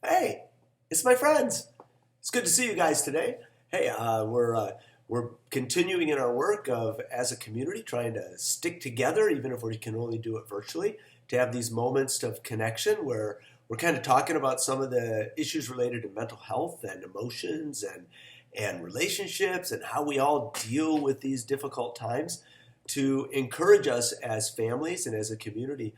Hey, it's my friends. It's good to see you guys today. Hey, we're continuing in our work of as a community trying to stick together, even if we can only do it virtually, to have these moments of connection where we're kind of talking about some of the issues related to mental health and emotions and relationships and how we all deal with these difficult times to encourage us as families and as a community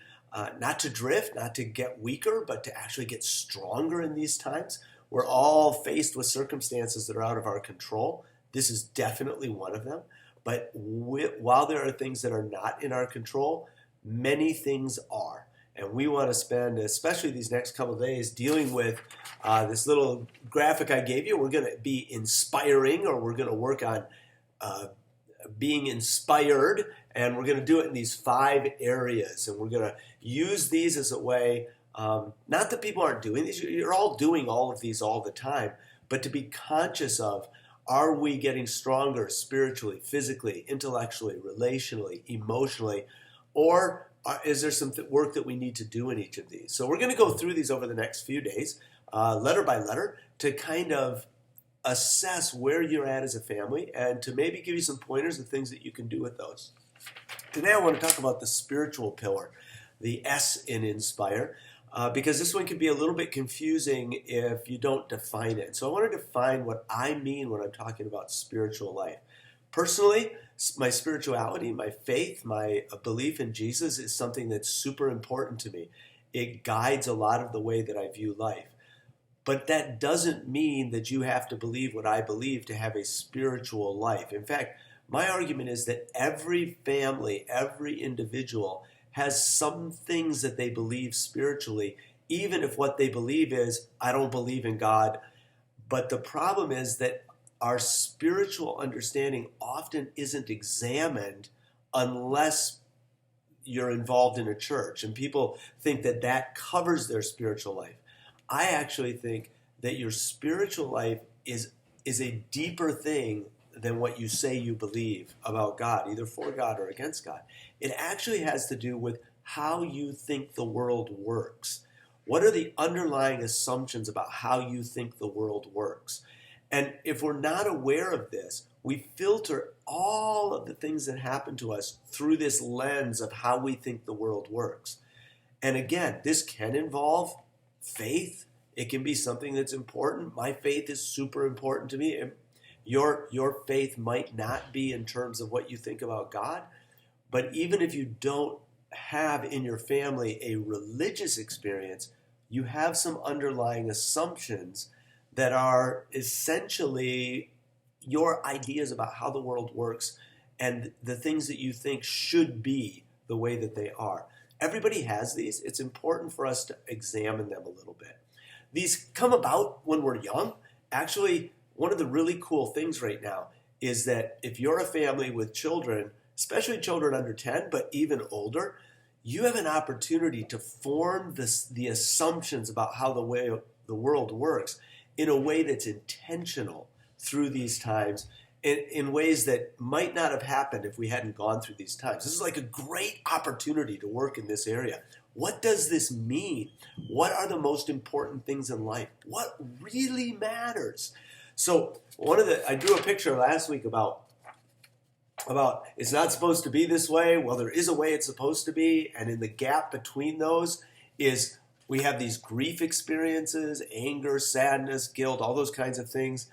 not to drift, not to get weaker, but to actually get stronger in these times. We're all faced with circumstances that are out of our control. This is definitely one of them. But while there are things that are not in our control, many things are. And we want to spend, especially these next couple of days, dealing with this little graphic I gave you. We're going to be inspiring, or we're going to work on being inspired, and we're going to do it in these 5 areas. And we're going to use these as a way, not that people aren't doing these, you're all doing all of these all the time, but to be conscious of, are we getting stronger spiritually, physically, intellectually, relationally, emotionally, or is there some work that we need to do in each of these? So we're going to go through these over the next few days, letter by letter, to kind of assess where you're at as a family and to maybe give you some pointers of things that you can do with those. Today I want to talk about the spiritual pillar, the S in inSpire, because this one can be a little bit confusing if you don't define it. So I want to define what I mean when I'm talking about spiritual life. Personally, my spirituality, my faith, my belief in Jesus is something that's super important to me. It guides a lot of the way that I view life. But that doesn't mean that you have to believe what I believe to have a spiritual life. In fact, my argument is that every family, every individual has some things that they believe spiritually, even if what they believe is, I don't believe in God. But the problem is that our spiritual understanding often isn't examined unless you're involved in a church. And people think that that covers their spiritual life. I actually think that your spiritual life is a deeper thing than what you say you believe about God, either for God or against God. It actually has to do with how you think the world works. What are the underlying assumptions about how you think the world works? And if we're not aware of this, we filter all of the things that happen to us through this lens of how we think the world works. And again, this can involve faith. It can be something that's important. My faith is super important to me. Your faith might not be in terms of what you think about God, but even if you don't have in your family a religious experience, you have some underlying assumptions that are essentially your ideas about how the world works and the things that you think should be the way that they are. Everybody has these. It's important for us to examine them a little bit. These come about when we're young. Actually, one of the really cool things right now is that if you're a family with children, especially children under 10, but even older, you have an opportunity to form the assumptions about how the way the world works in a way that's intentional through these times, in ways that might not have happened if we hadn't gone through these times. This is like a great opportunity to work in this area. What does this mean? What are the most important things in life? What really matters? So I drew a picture last week about it's not supposed to be this way. Well, there is a way it's supposed to be. And in the gap between those is we have these grief experiences, anger, sadness, guilt, all those kinds of things.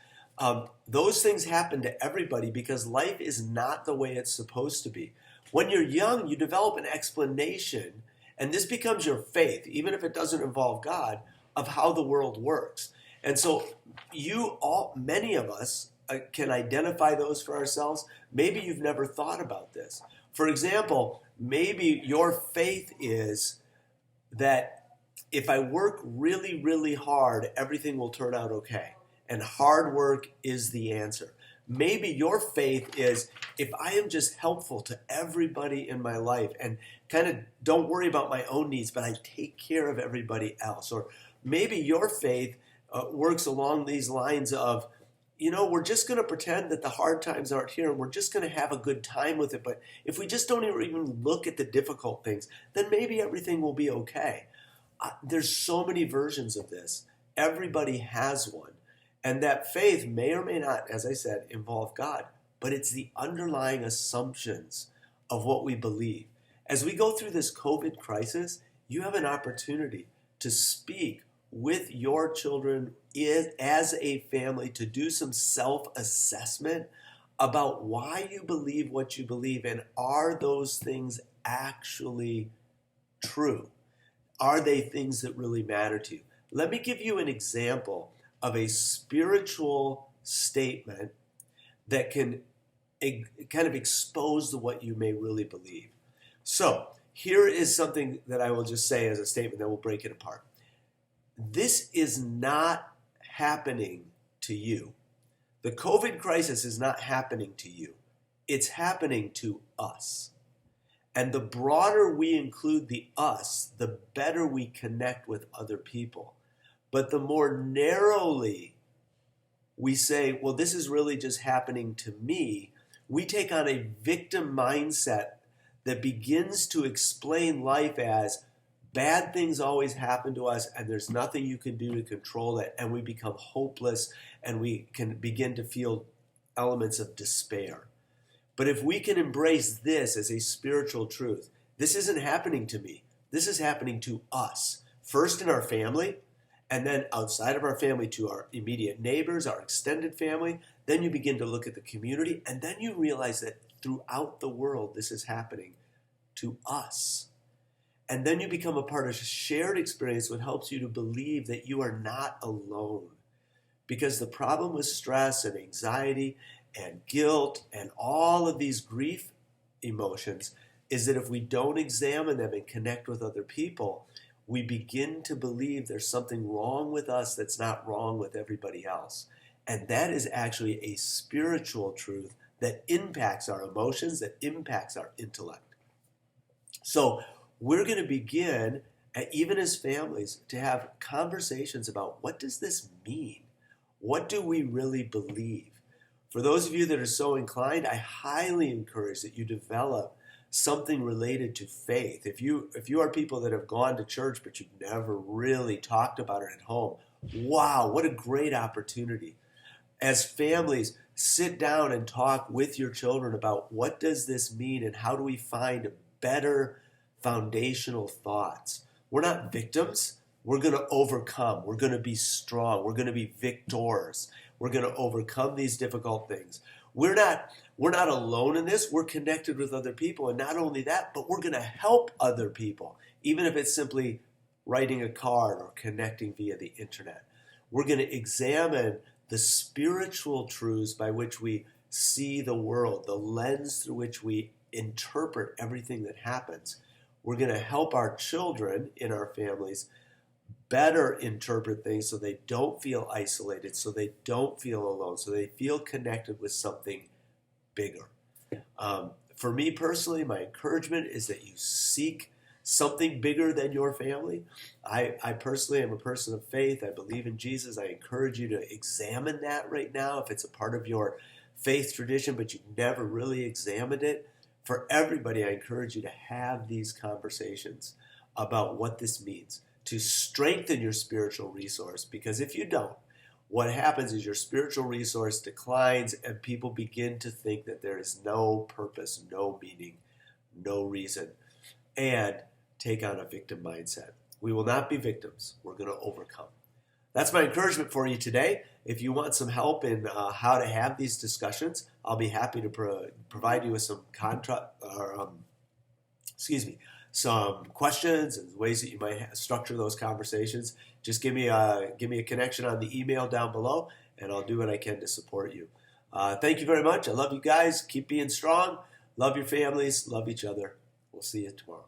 Those things happen to everybody because life is not the way it's supposed to be. When you're young, you develop an explanation, and this becomes your faith, even if it doesn't involve God, of how the world works. And so many of us can identify those for ourselves. Maybe you've never thought about this. For example, maybe your faith is that if I work really, really hard, everything will turn out okay. And hard work is the answer. Maybe your faith is if I am just helpful to everybody in my life and kind of don't worry about my own needs, but I take care of everybody else. Or maybe your faith works along these lines of, we're just going to pretend that the hard times aren't here and we're just going to have a good time with it. But if we just don't even look at the difficult things, then maybe everything will be okay. There's so many versions of this. Everybody has one. And that faith may or may not, as I said, involve God, but it's the underlying assumptions of what we believe. As we go through this COVID crisis, you have an opportunity to speak with your children as a family, to do some self-assessment about why you believe what you believe, and are those things actually true? Are they things that really matter to you? Let me give you an example of a spiritual statement that can kind of expose what you may really believe. So here is something that I will just say as a statement, that will break it apart. This is not happening to you. The COVID crisis is not happening to you. It's happening to us. And the broader we include the us, the better we connect with other people. But the more narrowly we say, well, this is really just happening to me, we take on a victim mindset that begins to explain life as bad things always happen to us and there's nothing you can do to control it, and we become hopeless and we can begin to feel elements of despair. But if we can embrace this as a spiritual truth, this isn't happening to me. This is happening to us. First in our family, and then outside of our family to our immediate neighbors, our extended family. Then you begin to look at the community, and then you realize that throughout the world this is happening to us. And then you become a part of a shared experience, what helps you to believe that you are not alone. Because the problem with stress and anxiety and guilt and all of these grief emotions is that if we don't examine them and connect with other people, we begin to believe there's something wrong with us that's not wrong with everybody else. And that is actually a spiritual truth that impacts our emotions, that impacts our intellect. So we're going to begin, even as families, to have conversations about, what does this mean? What do we really believe? For those of you that are so inclined, I highly encourage that you develop something related to faith. If you are people that have gone to church but you've never really talked about it at home, wow, what a great opportunity. As families, sit down and talk with your children about, what does this mean and how do we find better foundational thoughts? We're not victims. We're going to overcome. We're going to be strong. We're going to be victors. We're going to overcome these difficult things. We're not alone in this. We're connected with other people. And not only that, but we're going to help other people, even if it's simply writing a card or connecting via the internet. We're going to examine the spiritual truths by which we see the world, the lens through which we interpret everything that happens. We're going to help our children in our families better interpret things so they don't feel isolated, so they don't feel alone, so they feel connected with something bigger. For me personally, my encouragement is that you seek something bigger than your family. I personally am a person of faith. I believe in Jesus. I encourage you to examine that right now if it's a part of your faith tradition, but you've never really examined it. For everybody, I encourage you to have these conversations about what this means, to strengthen your spiritual resource, because if you don't, what happens is your spiritual resource declines and people begin to think that there is no purpose, no meaning, no reason, and take on a victim mindset. We will not be victims. We're going to overcome. That's my encouragement for you today. If you want some help in how to have these discussions, I'll be happy to provide you with some some questions and ways that you might structure those conversations. Just give me a connection on the email down below, and I'll do what I can to support you. Thank you very much. I love you guys. Keep being strong. Love your families. Love each other. We'll see you tomorrow.